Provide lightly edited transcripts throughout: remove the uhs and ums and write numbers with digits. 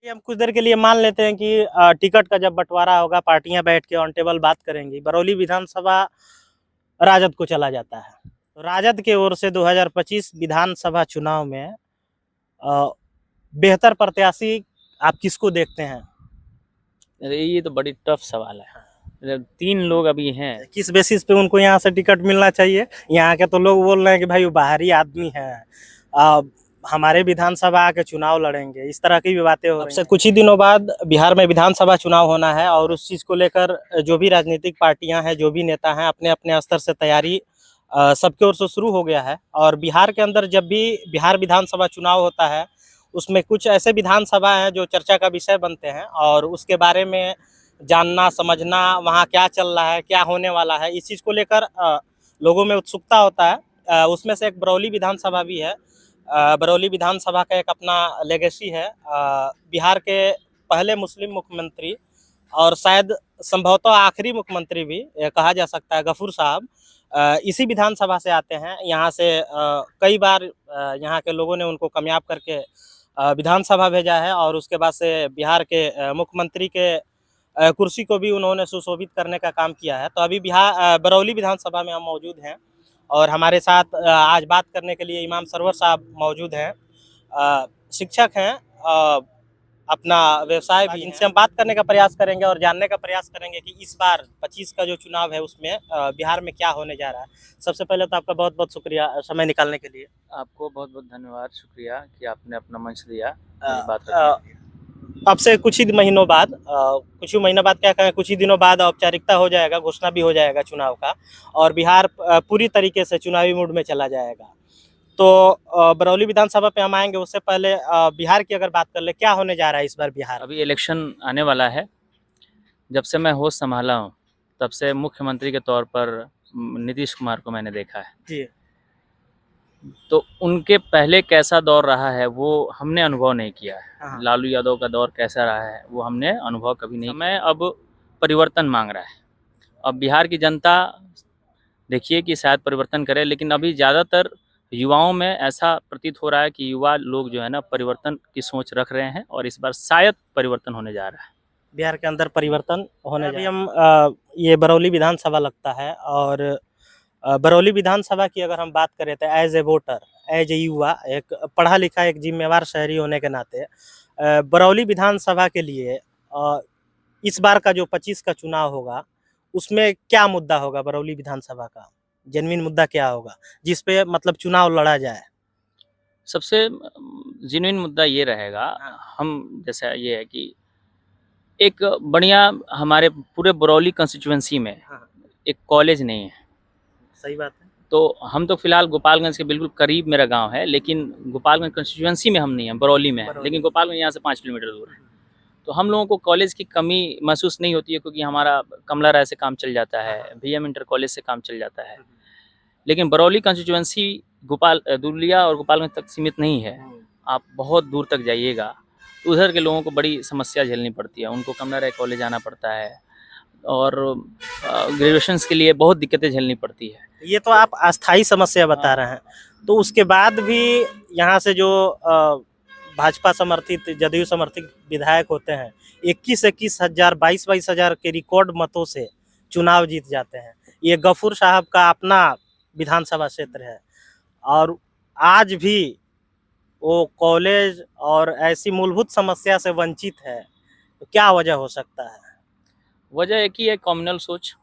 ये हम कुछ देर के लिए मान लेते हैं कि टिकट का जब बंटवारा होगा, पार्टियां बैठ के ऑन टेबल बात करेंगी, बरौली विधानसभा राजद को चला जाता है। तो राजद के ओर से 2025 विधानसभा चुनाव में अ, बेहतर प्रत्याशी आप किसको देखते हैं? अरे ये तो बड़ी टफ सवाल है। मतलब 3 लोग अभी हैं। किस बेसिस पे उनको यहाँ से टिकट मिलना चाहिए? यहाँ के तो लोग बोल रहे हैं कि भाई वो बाहरी आदमी है, हमारे विधानसभा आके चुनाव लड़ेंगे, इस तरह की भी बातें हो रही हैं। अब से कुछ ही दिनों बाद बिहार में विधानसभा चुनाव होना है और उस चीज़ को लेकर जो भी राजनीतिक पार्टियां हैं, जो भी नेता हैं, अपने अपने स्तर से तैयारी सबके ओर से शुरू हो गया है। और बिहार के अंदर जब भी बिहार विधानसभा चुनाव होता है, उसमें कुछ ऐसे विधानसभा हैं जो चर्चा का विषय बनते हैं और उसके बारे में जानना, समझना, वहाँ क्या चल रहा है, क्या होने वाला है, इस चीज़ को लेकर लोगों में उत्सुकता होता है। उसमें से एक बरौली विधानसभा भी है। बरौली विधानसभा का एक अपना लेगेसी है। बिहार के पहले मुस्लिम मुख्यमंत्री और शायद संभवतः आखिरी मुख्यमंत्री भी कहा जा सकता है, गफूर साहब इसी विधानसभा से आते हैं। यहाँ से कई बार यहाँ के लोगों ने उनको कामयाब करके विधानसभा भेजा है और उसके बाद से बिहार के मुख्यमंत्री के कुर्सी को भी उन्होंने सुशोभित करने का काम किया है। तो अभी बरौली विधानसभा में हम मौजूद हैं और हमारे साथ आज बात करने के लिए इमाम सरवर साहब मौजूद हैं। शिक्षक हैं, अपना व्यवसाय भी। इनसे हम बात करने का प्रयास करेंगे और जानने का प्रयास करेंगे कि इस बार 25 का जो चुनाव है उसमें बिहार में क्या होने जा रहा है। सबसे पहले तो आपका बहुत बहुत शुक्रिया समय निकालने के लिए। आपको बहुत-बहुत धन्यवाद, शुक्रिया कि आपने अपना मंच दिया मेरी बात रखने के लिए। अब से कुछ ही महीनों बाद कुछ ही महीनों बाद क्या कहें, कुछ ही दिनों बाद औपचारिकता हो जाएगा, घोषणा भी हो जाएगा चुनाव का और बिहार पूरी तरीके से चुनावी मूड में चला जाएगा। तो बरौली विधानसभा पे हम आएंगे, उससे पहले बिहार की अगर बात कर ले, क्या होने जा रहा है इस बार बिहार? अभी इलेक्शन आने वाला है। जब से मैं होश संभाला हूँ, तब से मुख्यमंत्री के तौर पर नीतीश कुमार को मैंने देखा है। जी। तो उनके पहले कैसा दौर रहा है वो हमने अनुभव नहीं किया है। हाँ। लालू यादव का दौर कैसा रहा है वो हमने अनुभव कभी नहीं किया। समय अब परिवर्तन मांग रहा है। अब बिहार की जनता देखिए कि शायद परिवर्तन करे, लेकिन अभी ज़्यादातर युवाओं में ऐसा प्रतीत हो रहा है कि युवा लोग जो है ना परिवर्तन की सोच रख रहे हैं और इस बार शायद परिवर्तन होने जा रहा है। बिहार के अंदर परिवर्तन होने अभी हम ये बरौली विधानसभा लगता है और बरौली विधानसभा की अगर हम बात करें तो as a voter, as a युवा, एक पढ़ा लिखा एक जिम्मेवार शहरी होने के नाते बरौली विधानसभा के लिए इस बार का जो 25 का चुनाव होगा उसमें क्या मुद्दा होगा? बरौली विधानसभा का जेन्युइन मुद्दा क्या होगा जिस पे मतलब चुनाव लड़ा जाए? सबसे जेन्युइन मुद्दा ये रहेगा, हम जैसा ये है कि एक बढ़िया हमारे पूरे बरौली कंस्टिट्यूएंसी में एक कॉलेज नहीं है। सही बात है। तो हम तो फिलहाल गोपालगंज के बिल्कुल करीब मेरा गांव है, लेकिन गोपालगंज कंस्टिट्यूएंसी में हम नहीं हैं, बरौली में है, लेकिन गोपालगंज यहाँ से 5 किलोमीटर दूर है। तो हम लोगों को कॉलेज की कमी महसूस नहीं होती है, क्योंकि हमारा कमला राय से काम चल जाता है, बीएम इंटर कॉलेज से काम चल जाता है। लेकिन बरौली कंस्टिट्यूएंसी दुलिया और गोपालगंज तक सीमित नहीं है। आप बहुत दूर तक जाइएगा तो उधर के लोगों को बड़ी समस्या झेलनी पड़ती है। उनको कमला राय कॉलेज आना पड़ता है और ग्रेजुएशंस के लिए बहुत दिक्कतें झेलनी पड़ती है। ये तो आप अस्थाई समस्या बता रहे हैं, तो उसके बाद भी यहाँ से जो भाजपा समर्थित, जदयू समर्थित विधायक होते हैं 21-21 हजार, 22-22 हजार के रिकॉर्ड मतों से चुनाव जीत जाते हैं। ये गफूर साहब का अपना विधानसभा क्षेत्र है और आज भी वो कॉलेज और ऐसी मूलभूत समस्या से वंचित है। तो क्या वजह हो सकता है? वजह एक ही है, कम्युनल सोच।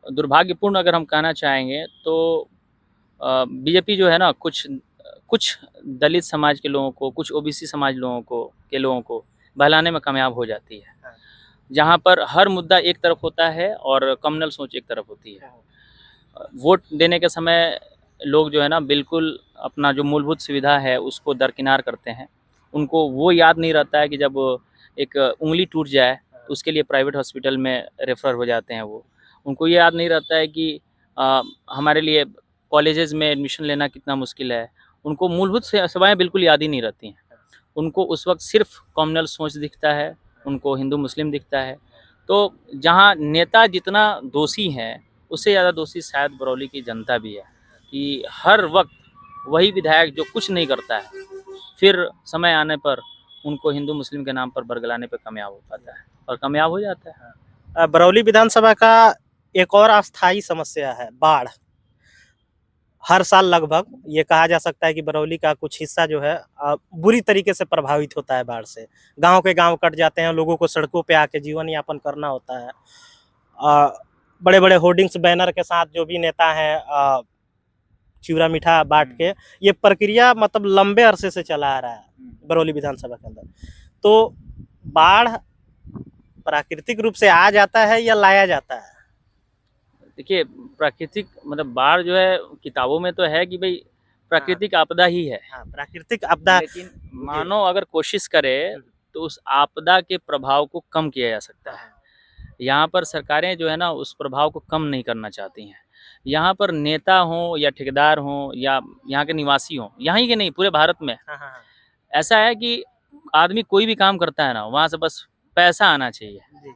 दुर्भाग्यपूर्ण अगर हम कहना चाहेंगे तो बीजेपी जो है ना कुछ दलित समाज के लोगों को, कुछ ओबीसी समाज लोगों को बहलाने में कामयाब हो जाती है। जहाँ पर हर मुद्दा एक तरफ होता है और कम्युनल सोच एक तरफ होती है। वोट देने के समय लोग जो है ना बिल्कुल अपना जो मूलभूत सुविधा है उसको दरकिनार करते हैं। उनको वो याद नहीं रहता है कि जब एक उंगली टूट जाए तो उसके लिए प्राइवेट हॉस्पिटल में रेफर हो जाते हैं। उनको ये याद नहीं रहता है कि हमारे लिए कॉलेजेस में एडमिशन लेना कितना मुश्किल है। उनको मूलभूत सेवाएं बिल्कुल याद ही नहीं रहती हैं। उनको उस वक्त सिर्फ कम्युनल सोच दिखता है, उनको हिंदू मुस्लिम दिखता है। तो जहाँ नेता जितना दोषी हैं, उससे ज़्यादा दोषी शायद बरौली की जनता भी है कि हर वक्त वही विधायक जो कुछ नहीं करता है, फिर समय आने पर उनको हिंदू मुस्लिम के नाम पर बरगलाने पे कामयाब हो पाता है और कामयाब हो जाता है। बरौली विधानसभा का एक और अस्थायी समस्या है बाढ़। हर साल लगभग ये कहा जा सकता है कि बरौली का कुछ हिस्सा जो है बुरी तरीके से प्रभावित होता है बाढ़ से। गांव के गांव कट जाते हैं, लोगों को सड़कों पे आके जीवन यापन करना होता है। बड़े बड़े होर्डिंग्स बैनर के साथ जो भी नेता हैं चिवड़ा मीठा बांट के, ये प्रक्रिया मतलब लंबे अरसे से चला आ रहा है बरौली विधानसभा के अंदर। तो बाढ़ प्राकृतिक रूप से आ जाता है या लाया जाता है? देखिए, प्राकृतिक मतलब बाढ़ जो है किताबों में तो है कि भाई प्राकृतिक आपदा ही है। हाँ, प्राकृतिक आपदा। लेकिन मानव अगर कोशिश करे तो उस आपदा के प्रभाव को कम किया जा सकता है। यहाँ पर सरकारें जो है ना उस प्रभाव को कम नहीं करना चाहती हैं। यहाँ पर नेता हों या ठेकेदार हों या यहाँ के निवासी हों, यहाँ ही के नहीं पूरे भारत में ऐसा है कि आदमी कोई भी काम करता है ना, वहाँ से बस पैसा आना चाहिए।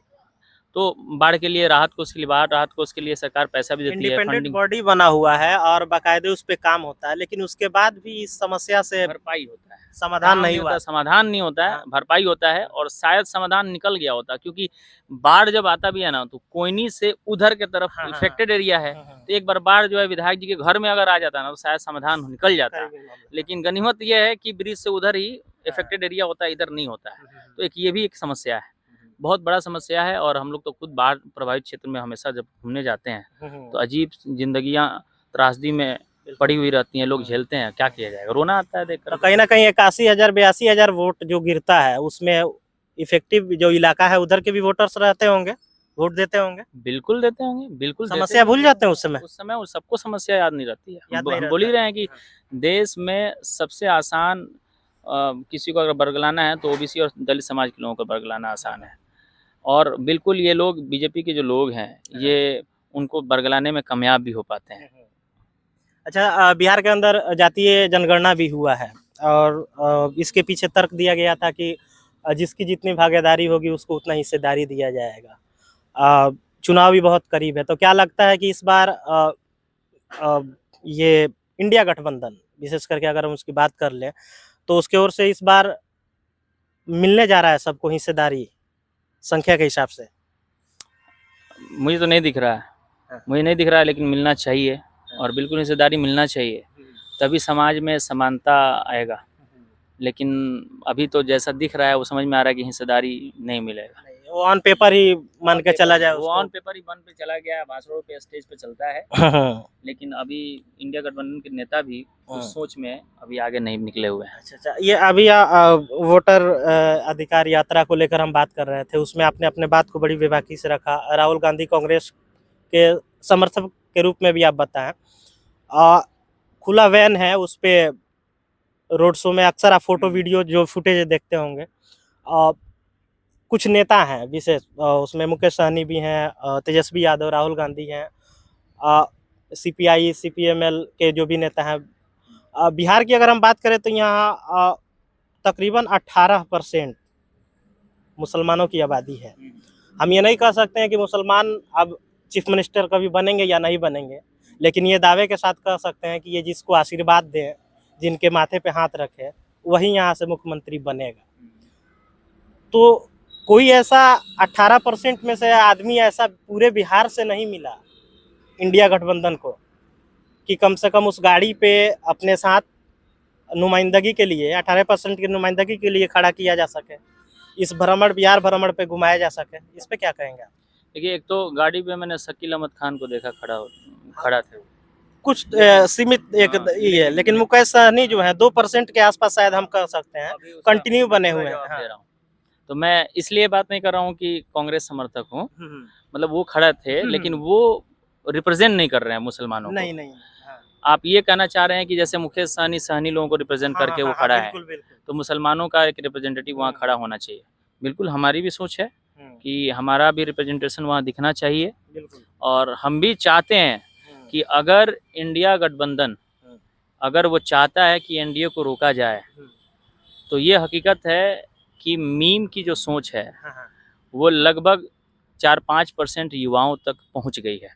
तो बाढ़ के लिए राहत कोष के लिए बाढ़ राहत कोष के लिए सरकार पैसा भी देती है, इंडिपेंडेंट फंडिंग बॉडी बना हुआ है और बाकायदे उस पे काम होता है, लेकिन उसके बाद भी इस समस्या से भरपाई होता है, समाधान नहीं हुआ। समाधान नहीं होता है, भरपाई होता है और शायद समाधान निकल गया होता, क्योंकि बाढ़ जब आता भी है ना तो कोयनी से उधर के तरफ इफेक्टेड एरिया है, तो एक बार बाढ़ जो है विधायक जी के घर में अगर आ जाता है ना तो शायद समाधान निकल जाता है। लेकिन गनीमत यह है कि ब्रिज से उधर ही इफेक्टेड एरिया होता है, इधर नहीं होता है। तो एक ये भी एक समस्या है, बहुत बड़ा समस्या है। और हम लोग तो खुद बाढ़ प्रभावित क्षेत्र में हमेशा जब घूमने जाते हैं तो अजीब जिंदगियां त्रासदी में पड़ी हुई रहती हैं, लोग झेलते हैं, क्या किया जाएगा, रोना आता है देखकर। तो कहीं ना कहीं 81,000 82,000 वोट जो गिरता है उसमें इफेक्टिव जो इलाका है उधर के भी वोटर्स रहते होंगे, वोट देते होंगे। बिल्कुल देते होंगे, बिल्कुल समस्या भूल जाते हैं उस समय। उस सबको समस्या याद नहीं रहती है। याद नहीं हम रहता बोल ही है। रहे हैं कि देश में सबसे आसान किसी को अगर बरगलाना है तो ओबीसी और दलित समाज के लोगों को बरगलाना आसान है। और बिल्कुल ये लोग बीजेपी के जो लोग हैं ये उनको बरगलाने में कामयाब भी हो पाते हैं। अच्छा, बिहार के अंदर जातीय जनगणना भी हुआ है और इसके पीछे तर्क दिया गया था कि जिसकी जितनी भागीदारी होगी उसको उतना हिस्सेदारी दिया जाएगा। चुनाव भी बहुत करीब है, तो क्या लगता है कि इस बार ये इंडिया गठबंधन विशेष करके अगर हम उसकी बात कर लें तो उसके ओर से इस बार मिलने जा रहा है सबको हिस्सेदारी संख्या के हिसाब से? मुझे तो नहीं दिख रहा है, मुझे नहीं दिख रहा है, लेकिन मिलना चाहिए और बिल्कुल हिस्सेदारी मिलना चाहिए, तभी समाज में समानता आएगा। लेकिन अभी तो जैसा दिख रहा है वो समझ में आ रहा है कि हिस्सेदारी नहीं मिलेगा। वो ऑन पेपर ही मान के चला जाए, वो ऑन पेपर ही बन पे चला गया, भाषणों पे स्टेज पे चलता है। लेकिन अभी इंडिया गठबंधन के नेता भी उस सोच में अभी आगे नहीं निकले हुए हैं। अच्छा, ये अभी वोटर अधिकार यात्रा को लेकर हम बात कर रहे थे, उसमें आपने अपने बात को बड़ी बेबाकी से रखा। राहुल गांधी कांग्रेस के समर्थक के रूप में भी आप बताएं, खुला वैन है, उस पे रोड शो में अक्सर आप फोटो वीडियो जो फुटेज देखते होंगे। कुछ नेता हैं विशेष, उसमें मुकेश सहनी भी हैं, तेजस्वी यादव, राहुल गांधी हैं, सीपीआई सीपीएमएल के जो भी नेता हैं। बिहार की अगर हम बात करें तो यहाँ तकरीबन 18% मुसलमानों की आबादी है। हम ये नहीं कह सकते हैं कि मुसलमान अब चीफ मिनिस्टर कभी बनेंगे या नहीं बनेंगे, लेकिन ये दावे के साथ कह सकते हैं कि ये जिसको आशीर्वाद दें, जिनके माथे पे हाथ रखे, वही यहाँ से मुख्यमंत्री बनेगा। तो कोई ऐसा 18% में से आदमी ऐसा पूरे बिहार से नहीं मिला इंडिया गठबंधन को कि कम से कम उस गाड़ी पे अपने साथ नुमाइंदगी के लिए 18% की नुमाइंदगी के लिए खड़ा किया जा सके, इस भ्रमण बिहार भ्रमण पे घुमाया जा सके। इस पे क्या कहेंगे आप? देखिए, एक तो गाड़ी पे मैंने शकील अहमद खान को देखा खड़ा थे, कुछ सीमित एक ये है, लेकिन मुकेश सहनी जो है 2% के आसपास शायद हम कह सकते हैं कंटिन्यू बने हुए हैं। तो मैं इसलिए बात नहीं कर रहा हूँ कि कांग्रेस समर्थक हूँ, मतलब वो खड़े थे लेकिन वो रिप्रेजेंट नहीं कर रहे हैं मुसलमानों को। नहीं। आप ये कहना चाह रहे हैं कि जैसे मुकेश सहनी लोगों को रिप्रेजेंट करके वो खड़ा है, तो मुसलमानों का एक रिप्रेजेंटेटिव वहाँ खड़ा होना चाहिए। बिल्कुल हमारी भी सोच है कि हमारा भी रिप्रेजेंटेशन वहाँ दिखना चाहिए, और हम भी चाहते हैं कि अगर इंडिया गठबंधन अगर वो चाहता है कि एनडीए को रोका जाए, तो ये हकीकत है कि मीम की जो सोच है वो लगभग 4-5% युवाओं तक पहुंच गई है।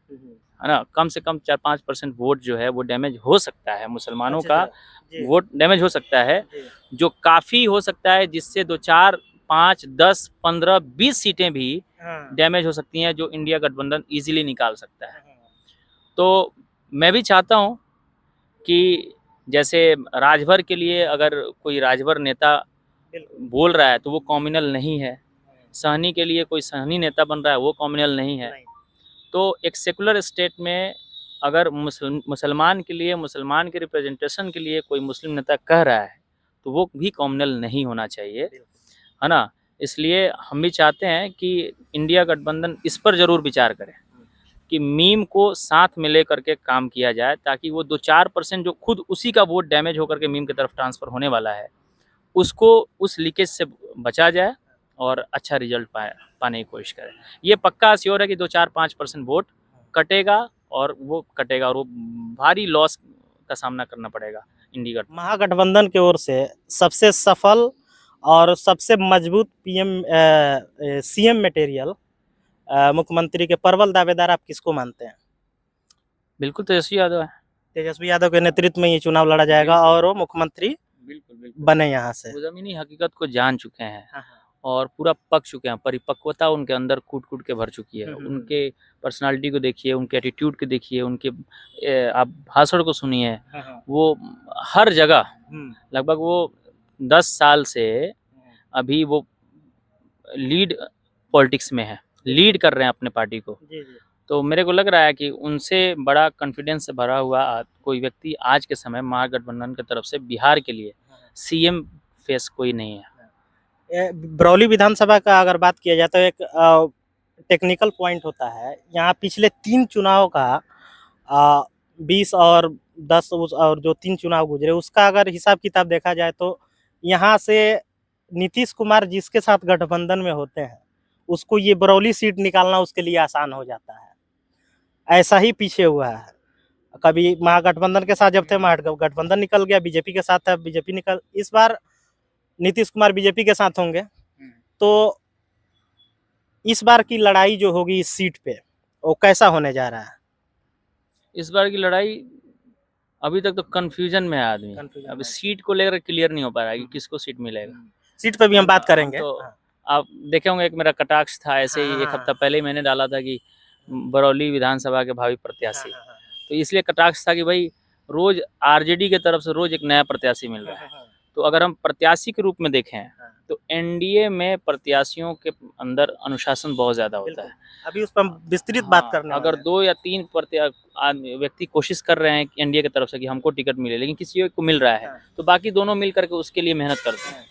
है ना, कम से कम 4-5% वोट जो है वो डैमेज हो सकता है, मुसलमानों अच्छा, का अच्छा, जी, वोट डैमेज हो सकता है, जी, जो काफ़ी हो सकता है, जिससे 2, 4, 5, 10, 15, 20 सीटें भी हाँ, डैमेज हो सकती हैं, जो इंडिया गठबंधन ईज़िली निकाल सकता है। हाँ, तो मैं भी चाहता हूँ कि जैसे राजभर के लिए अगर कोई राजभर नेता बिल्कुल, बोल रहा है तो वो कॉम्युनल नहीं है, हाँ, सहनी के लिए कोई सहनी नेता बन रहा है वो कॉम्युनल नहीं है। नहीं, तो एक सेकुलर स्टेट में अगर मुसलमान के लिए, मुसलमान के रिप्रेजेंटेशन के लिए कोई मुस्लिम नेता कह रहा है तो वो भी कॉम्युनल नहीं होना चाहिए, बिल्कुल, है ना? इसलिए हम भी चाहते हैं कि इंडिया गठबंधन इस पर ज़रूर विचार करे हुँ, कि मीम को साथ में लेकर के काम किया जाए, ताकि वो 2-4% जो खुद उसी का वोट डैमेज होकर के मीम की तरफ ट्रांसफ़र होने वाला है, उसको उस लीकेज से बचा जाए और अच्छा रिजल्ट पाने की कोशिश करें। ये पक्का श्योर है कि 2-4-5% वोट कटेगा, और वो भारी लॉस का सामना करना पड़ेगा इंडिया गठबंधन। महागठबंधन की ओर से सबसे सफल और सबसे मजबूत सीएम मटेरियल मुख्यमंत्री के प्रबल दावेदार आप किसको मानते हैं? बिल्कुल तेजस्वी यादव है। तेजस्वी यादव के नेतृत्व में ये चुनाव लड़ा जाएगा बिल्कुल। और वो मुख्यमंत्री बिल्कुल, बिल्कुल। बने यहाँ से। वो ज़मीनी हकीकत को जान चुके हैं हाँ, हाँ। और पूरा पक चुके हैं, परिपक्वता उनके अंदर कूट-कूट के भर चुकी है। उनके पर्सनैलिटी को देखिए, उनके एटीट्यूड को देखिए, उनके आप भाषण को सुनिए, हाँ, हाँ। वो हर जगह हुँ, लगभग वो 10 साल से हुँ। अभी वो लीड पॉलिटिक्स में है, लीड कर रहे हैं अपने पार्टी को। जी, जी। तो मेरे को लग रहा है कि उनसे बड़ा कॉन्फिडेंस से भरा हुआ कोई व्यक्ति आज के समय महागठबंधन की तरफ से बिहार के लिए सीएम फेस कोई नहीं है। बरौली विधानसभा का अगर बात किया जाए तो एक टेक्निकल पॉइंट होता है। यहाँ पिछले 3 चुनाव का 20 और 10 और जो 3 चुनाव गुजरे उसका अगर हिसाब-किताब देखा जाए तो यहाँ से नीतीश कुमार जिसके साथ गठबंधन में होते हैं, उसको ये बरौली सीट निकालना उसके लिए आसान हो जाता है। ऐसा ही पीछे हुआ है। कभी महागठबंधन के साथ जब थे महागठबंधन निकल गया, बीजेपी के साथ था, बीजेपी निकल इस बार नीतीश कुमार बीजेपी के साथ होंगे। तो इस बार की लड़ाई जो होगी इस सीट पे, वो कैसा होने जा रहा है? इस बार की लड़ाई अभी तक तो कन्फ्यूजन में है आदमी। कन्फ्यूजन अभी में। सीट को लेकर क्लियर नहीं हो पा रहा है कि किसको सीट मिलेगा। सीट पे भी हम बात करेंगे। तो हाँ। आप देखे होंगे, एक मेरा कटाक्ष था ऐसे ही, एक हाँ, हफ्ता पहले ही मैंने डाला था कि बरौली विधानसभा के भावी प्रत्याशी। हाँ, हाँ, तो इसलिए कटाक्ष था कि भाई रोज आरजेडी की तरफ से रोज एक नया प्रत्याशी मिल रहा है। हाँ, तो अगर हम प्रत्याशी के रूप में देखें हाँ। तो एनडीए में प्रत्याशियों के अंदर अनुशासन बहुत ज़्यादा होता बिल्कुल। है। अभी उस पर हम विस्तृत बात हाँ, करने अगर वाले हैं। 2 या 3 व्यक्ति कोशिश कर रहे हैं एनडीए की तरफ से कि हमको टिकट मिले, लेकिन किसी एक को मिल रहा है, हाँ। तो बाकी दोनों मिल करके उसके लिए मेहनत करते हैं।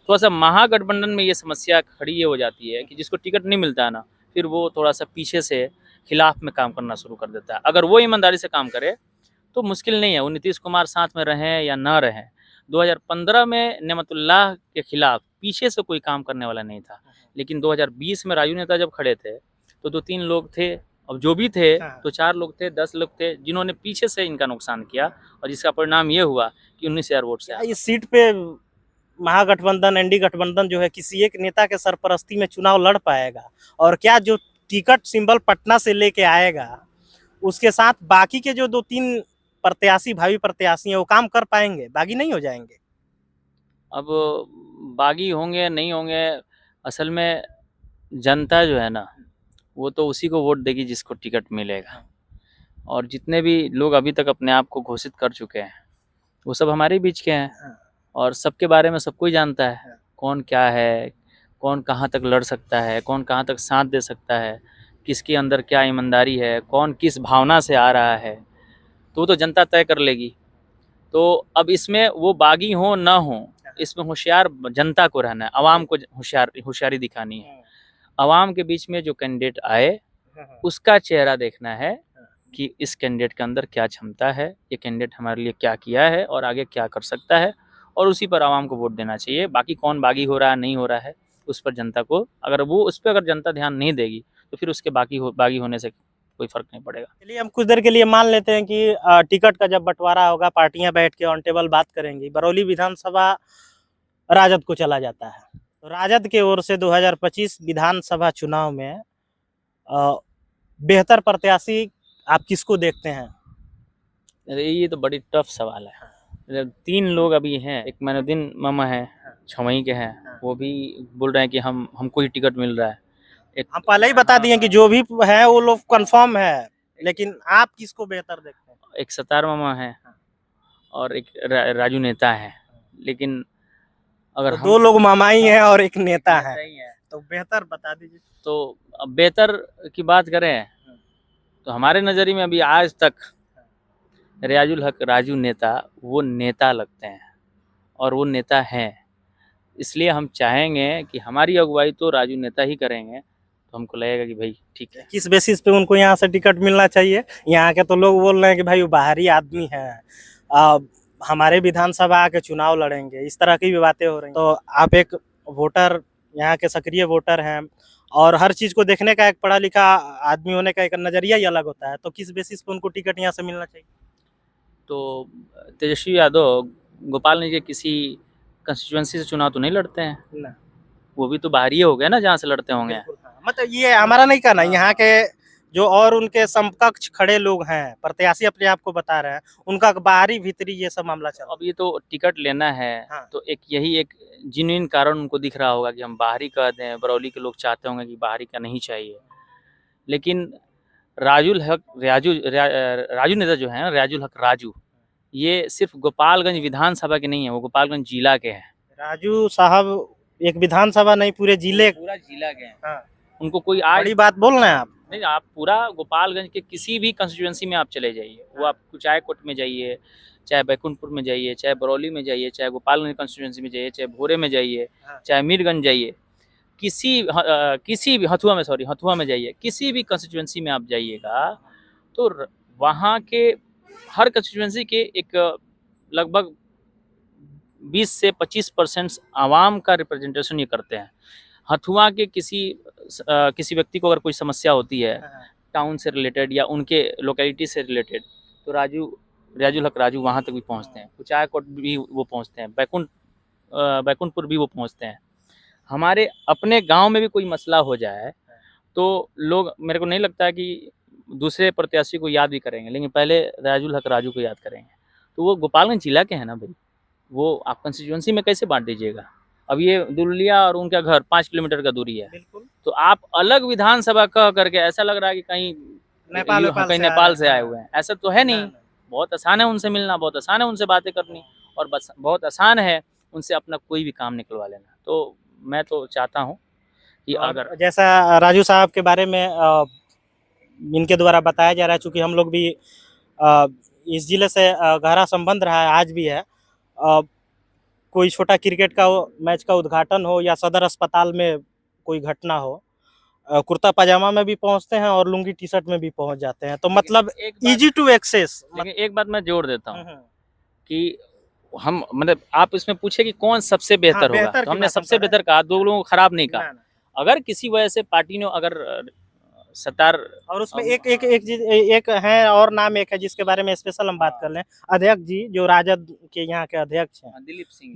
थोड़ा-सा महागठबंधन में ये समस्या खड़ी ये हो जाती है कि जिसको टिकट नहीं मिलता है ना, फिर वो थोड़ा-सा पीछे से खिलाफ में काम करना शुरू कर देता है। अगर वो ईमानदारी से काम करे, तो मुश्किल नहीं है, वो नीतीश कुमार साथ में रहें या ना रहें। 2015 में नेमतुल्लाह के खिलाफ पीछे से कोई काम करने वाला नहीं था, लेकिन 2020 में राजू नेता जब खड़े थे, तो 2-3 लोग थे, अब जो भी थे, तो 4 लोग थे, 10 लोग थे, जिन्होंने पीछे से इनका नुकसान किया, और जिसका परिणाम ये हुआ कि 19,000 वोट से क्या हारा। इस सीट पे महागठबंधन, एनडीए गठबंधन जो है किसी एक नेता के सरपरस्ती में चुनाव लड़ पाएगा? और क्या जो टिकट सिंबल पटना से लेके आएगा, उसके साथ बाकी के जो 2-3 प्रत्याशी, भावी प्रत्याशी हैं, वो काम कर पाएँगे? बागी नहीं हो जाएँगे? अब बागी होंगे, नहीं होंगे, असल में जनता जो है ना, वो तो उसी को वोट देगी जिसको टिकट मिलेगा। और जितने भी लोग अभी तक अपने आप को घोषित कर चुके हैं, वो सब हमारे बीच के हैं, और सबके बारे में सब कोई जानता है, कौन क्या है, कौन कहाँ तक लड़ सकता है, कौन कहाँ तक साथ दे सकता है, किसके अंदर क्या ईमानदारी है, कौन किस भावना से आ रहा है, तो वो तो जनता तय कर लेगी। तो अब इसमें वो बागी हो ना हो, इसमें होशियार जनता को रहना है, आवाम को होशियारी दिखानी है। आवाम के बीच में जो कैंडिडेट आए, उसका चेहरा देखना है कि इस कैंडिडेट के अंदर क्या क्षमता है, ये कैंडिडेट हमारे लिए क्या किया है और आगे क्या कर सकता है, और उसी पर आवाम को वोट देना चाहिए। बाकी कौन बागी हो रहा है, नहीं हो रहा है, उस पर जनता को उस पर अगर जनता ध्यान नहीं देगी, तो फिर उसके बागी होने से कोई फ़र्क नहीं पड़ेगा। चलिए हम कुछ देर के लिए मान लेते हैं कि टिकट का जब बँटवारा होगा, पार्टियाँ बैठ के ऑन टेबल बात करेंगी। बरौली विधानसभा राजद को चला जाता है। तो राजद की ओर से 2025 विधानसभा चुनाव में बेहतर प्रत्याशी आप किसको देखते हैं? अरे ये तो बड़ी टफ सवाल है। मतलब 3 लोग अभी हैं, एक मैनुद्दीन मामा है, छमई के हैं, वो भी बोल रहे हैं कि हमको ही टिकट मिल रहा है। एक हम पहले ही बता दिए कि जो भी है वो लोग कंफर्म है, लेकिन आप किसको बेहतर देखते हैं? एक सत्तार मामा है और एक राजू नेता है। लेकिन अगर तो हम 2 लोग मामा ही हैं और एक नेता है, सही है तो बेहतर बता दीजिए। तो अब बेहतर की बात करें तो हमारे नज़रिए में अभी आज तक रियाजुल हक राजू नेता वो नेता लगते हैं और वो नेता हैं। इसलिए हम चाहेंगे कि हमारी अगुवाई तो राजू नेता ही करेंगे, तो हमको लगेगा कि भाई ठीक है। किस बेसिस पे उनको यहाँ से टिकट मिलना चाहिए? यहाँ के तो लोग बोल रहे हैं कि भाई वो बाहरी आदमी है, हमारे विधानसभा आके चुनाव लड़ेंगे, इस तरह की भी बातें हो रही हैं। तो आप एक वोटर, यहाँ के सक्रिय वोटर हैं और हर चीज को देखने का एक पढ़ा लिखा आदमी होने का एक नजरिया ही अलग होता है, तो किस बेसिस पे उनको टिकट यहाँ से मिलना चाहिए? तो तेजस्वी यादव गोपालगंज के किसी कंस्टिट्यूएंसी से चुनाव तो नहीं लड़ते हैं, ना, वो भी तो बाहरी हो गए ना जहाँ से लड़ते होंगे। बिल्कुल हाँ। मतलब ये हमारा नहीं कहना, यहाँ के जो और उनके समकक्ष खड़े लोग हैं, प्रत्याशी अपने आप को बता रहे हैं, उनका बाहरी भीतरी ये सब मामला चल रहा अब ये तो टिकट लेना है हाँ। तो एक यही एक जेन्युइन कारण उनको दिख रहा होगा कि हम बाहरी कह दें। बरौली के लोग चाहते होंगे कि बाहरी का नहीं चाहिए, लेकिन राजुल हक राजू नेता जो है राजुल हक राजू, ये सिर्फ गोपालगंज विधानसभा के नहीं है, वो गोपालगंज जिला के हैं। है। राजू साहब एक विधानसभा नहीं, पूरे जिले पूरा जिला के हैं। हाँ। उनको कोई आज बड़ी बात बोल रहे हैं आप। नहीं, आप पूरा गोपालगंज के किसी भी कंस्टिट्यूएंसी में आप चले जाइए, वो आप चाहे कोट में जाइए, चाहे बैकुंठपुर में जाइए, चाहे बरौली में जाइए, चाहे गोपालगंज कंस्टिट्यूएंसी में जाइए, चाहे भोरे में जाइए, चाहे मीरगंज जाइए, किसी भी हथुआ में जाइए, किसी भी कंस्टिट्यूएंसी में आप जाइएगा तो वहाँ के हर कंस्टिट्यूएंसी के एक लगभग 20 से 25% आवाम का रिप्रेजेंटेशन ये करते हैं। हथुआ के किसी व्यक्ति को अगर कोई समस्या होती है टाउन से रिलेटेड या उनके लोकेलिटी से रिलेटेड, तो राजुल हक राजू वहाँ तक भी पहुँचते हैं, कुचायकोट भी वो पहुँचते हैं, बैकुंठपुर भी वो पहुँचते हैं। हमारे अपने गांव में भी कोई मसला हो जाए तो लोग, मेरे को नहीं लगता है कि दूसरे प्रत्याशी को याद भी करेंगे, लेकिन पहले राजुल हक राजू को याद करेंगे। तो वो गोपालगंज जिला के हैं ना भाई, वो आप कंस्टिट्यूएंसी में कैसे बांट दीजिएगा? अब ये दुललिया और उनका घर 5 किलोमीटर का दूरी है, तो आप अलग विधानसभा कह करके ऐसा लग रहा है कि कहीं नेपाल से आए हुए हैं। ऐसा तो है नहीं। बहुत आसान है उनसे मिलना, बहुत आसान है उनसे बातें करनी, और बस बहुत आसान है उनसे अपना कोई भी काम निकलवा लेना। तो मैं तो चाहता हूँ कि अगर जैसा राजू साहब के बारे में इनके द्वारा बताया जा रहा है, चूँकि हम लोग भी इस जिले से गहरा संबंध रहा है, आज भी है, कोई छोटा क्रिकेट का मैच का उद्घाटन हो या सदर अस्पताल में कोई घटना हो, कुर्ता पजामा में भी पहुंचते हैं और लुंगी टी शर्ट में भी पहुंच जाते हैं, तो मतलब इजी टू एक्सेस। लेकिन एक बात मैं जोड़ देता हूँ कि हम, मतलब आप इसमें पूछे कि कौन सबसे बेहतर होगा, तो हमने सबसे बेहतर कहा, 2 लोगों को खराब नहीं कहा। अगर किसी वजह से पार्टी ने अगर सत्तार, और उसमें एक है और नाम एक है जिसके बारे में स्पेशल हम बात कर लें, अध्यक्ष जी जो राजद के यहाँ के अध्यक्ष हैं, दिलीप सिंह,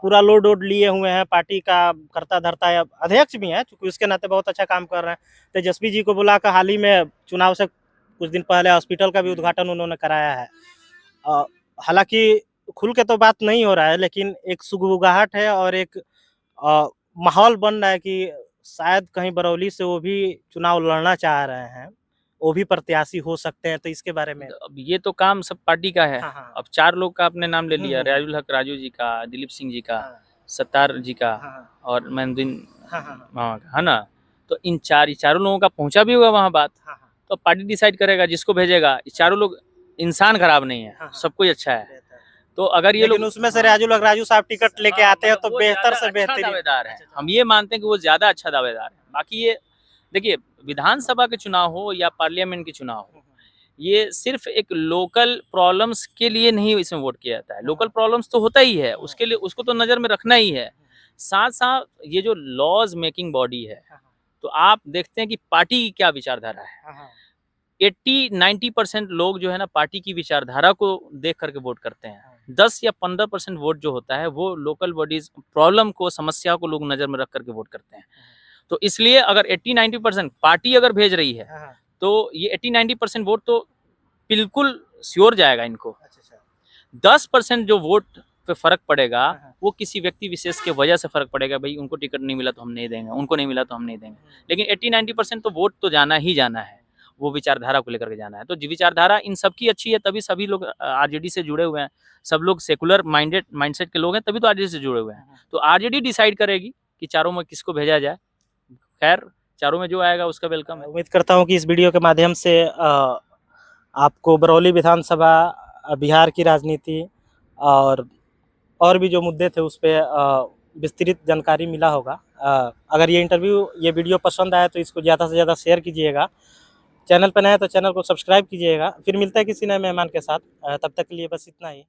पूरा लोड वोड लिए हुए हैं, पार्टी का करता धरता है, अध्यक्ष भी हैं, क्योंकि उसके नाते बहुत अच्छा काम कर रहे हैं। तेजस्वी जी को बुलाकर हाल ही में चुनाव से कुछ दिन पहले हॉस्पिटल का भी उद्घाटन उन्होंने कराया है। हालांकि खुल के तो बात नहीं हो रहा है, लेकिन एक सुगबुगाहट है और एक माहौल बन रहा है कि शायद कहीं बरौली से वो भी चुनाव लड़ना चाह रहे हैं, वो भी प्रत्याशी हो सकते हैं। तो इसके बारे में अब ये तो काम सब पार्टी का है। हाँ। अब 4 लोग का आपने नाम ले लिया, राजुल हक राजू जी का, दिलीप सिंह जी का, सत्तार जी का और मैनुद्दीन मामा का, है ना। तो इन चारों लोगों का पहुंचा भी होगा वहाँ बात, तो पार्टी डिसाइड करेगा जिसको भेजेगा। चारों लोग इंसान खराब नहीं है, सब कुछ अच्छा है। तो अगर ये लोग उसमें से राजू साहब टिकट लेके आते हैं तो बेहतर से बेहतर दावेदार है। हम ये मानते हैं कि वो ज्यादा अच्छा दावेदार है। बाकी ये देखिए, विधानसभा के चुनाव हो या पार्लियामेंट के चुनाव हो, ये सिर्फ एक लोकल प्रॉब्लम्स के लिए नहीं इसमें वोट किया जाता है। लोकल प्रॉब्लम्स तो होता ही है, उसके लिए उसको तो नजर में रखना ही है। साथ साथ ये जो लॉज मेकिंग बॉडी है, तो आप देखते हैं कि पार्टी की क्या विचारधारा है। 80-90% लोग जो है ना पार्टी की विचारधारा को देख करके वोट करते हैं। 10 या 15% वोट जो होता है वो लोकल बॉडीज प्रॉब्लम को, समस्या को लोग नजर में रख करके वोट करते हैं। तो इसलिए अगर 80-90% पार्टी अगर भेज रही है तो ये 80-90% वोट तो बिल्कुल श्योर जाएगा इनको। अच्छा 10% जो वोट पे फर्क पड़ेगा हाँ। वो किसी व्यक्ति विशेष के वजह से फर्क पड़ेगा, भाई उनको टिकट नहीं मिला तो हम नहीं देंगे, उनको नहीं मिला तो हम नहीं देंगे। लेकिन 80-90% तो वोट तो जाना ही जाना है, वो विचारधारा को लेकर के जाना है। तो विचारधारा इन सबकी अच्छी है, तभी सभी लोग आरजेडी से जुड़े हुए हैं। सब लोग सेकुलर माइंडसेट के लोग हैं, तभी तो आरजेडी से जुड़े हुए हैं। तो आरजेडी डिसाइड करेगी कि चारों में किसको भेजा जाए। खैर चारों में जो आएगा उसका वेलकम है। उम्मीद करता हूँ कि इस वीडियो के माध्यम से आपको बरौली विधानसभा, बिहार की राजनीति और भी जो मुद्दे थे उस पर विस्तृत जानकारी मिला होगा। अगर ये वीडियो पसंद आया तो इसको ज़्यादा से ज़्यादा शेयर कीजिएगा। चैनल पर नए हैं तो चैनल को सब्सक्राइब कीजिएगा। फिर मिलता है किसी नए मेहमान के साथ। तब तक के लिए बस इतना ही।